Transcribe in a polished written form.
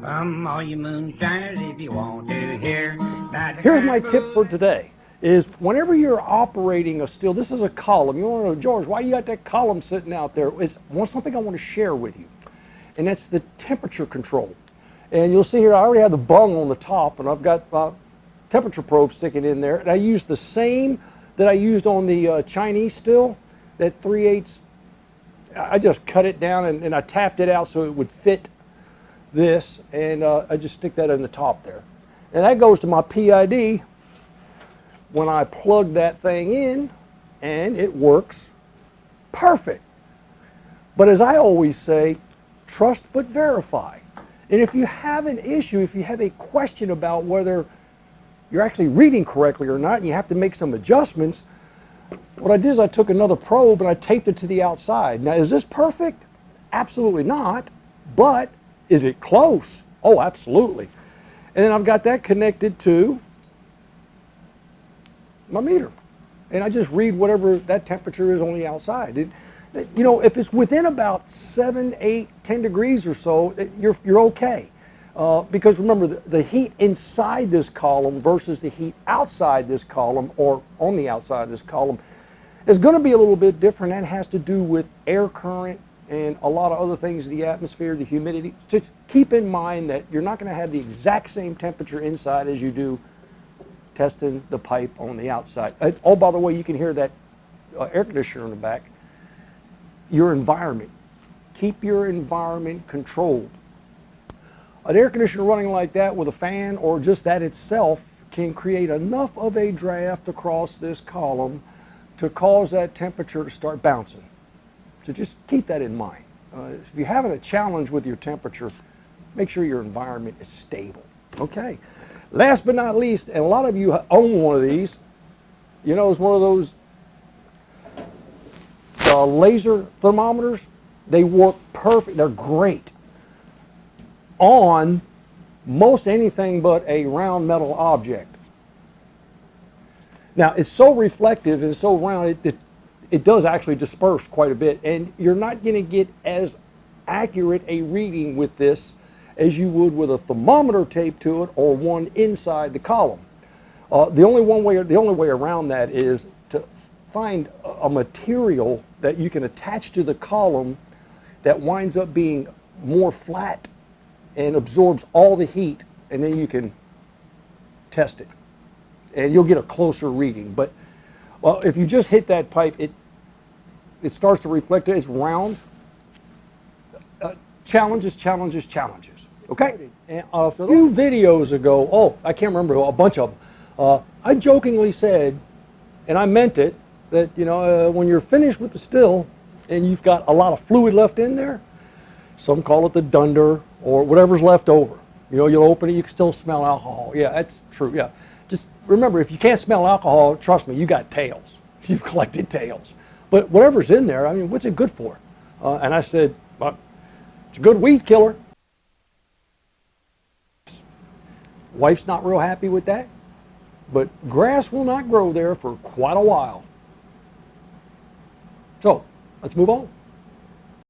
All you moonshiners, if you want to hear. Here's my tip for today, is whenever you're operating a still, this is a column. You want to know, George, why you got that column sitting out there? It's something I want to share with you, and that's the temperature control. And you'll see here, I already have the bung on the top, and I've got temperature probe sticking in there. And I used the same that I used on the Chinese still, that 3/8. I just cut it down and I tapped it out so it would fit this, and I just stick that in the top there. And that goes to my PID when I plug that thing in, and it works perfect. But as I always say, trust but verify. And if you have an issue, if you have a question about whether you're actually reading correctly or not, and you have to make some adjustments, what I did is I took another probe and I taped it to the outside. Now, is this perfect? Absolutely not. But is it close? Oh, absolutely. And then I've got that connected to my meter. And I just read whatever that temperature is on the outside. You know, if it's within about 7, 8, 10 degrees or so, you're okay. Because remember, the heat inside this column versus the heat outside this column, or on the outside of this column, is going to be a little bit different. That has to do with air current and a lot of other things in the atmosphere, the humidity. Just keep in mind that you're not going to have the exact same temperature inside as you do testing the pipe on the outside. Oh, by the way, you can hear that air conditioner in the back. Your environment. Keep your environment controlled. An air conditioner running like that with a fan, or just that itself, can create enough of a draft across this column to cause that temperature to start bouncing. So just keep that in mind. If you're having a challenge with your temperature, make sure your environment is stable. Okay. Last but not least, and a lot of you own one of these, you know, it's one of those laser thermometers. They work perfect. They're great on most anything but a round metal object. Now, it's so reflective and so round, it does actually disperse quite a bit, and you're not going to get as accurate a reading with this as you would with a thermometer taped to it or one inside the column. The only way around that is to find a material that you can attach to the column that winds up being more flat and absorbs all the heat, and then you can test it, and you'll get a closer reading. But well, if you just hit that pipe, it starts to reflect it. It's round. Challenges. Okay. And a few videos ago, oh, I can't remember, a bunch of them. I jokingly said, and I meant it, that when you're finished with the still and you've got a lot of fluid left in there, some call it the dunder or whatever's left over. You'll open it, you can still smell alcohol. Yeah, that's true. Yeah. Just remember, if you can't smell alcohol, trust me, you got tails. You've collected tails. But whatever's in there, I mean, what's it good for? And I said, well, it's a good weed killer. Wife's not real happy with that, but grass will not grow there for quite a while. So, let's move on.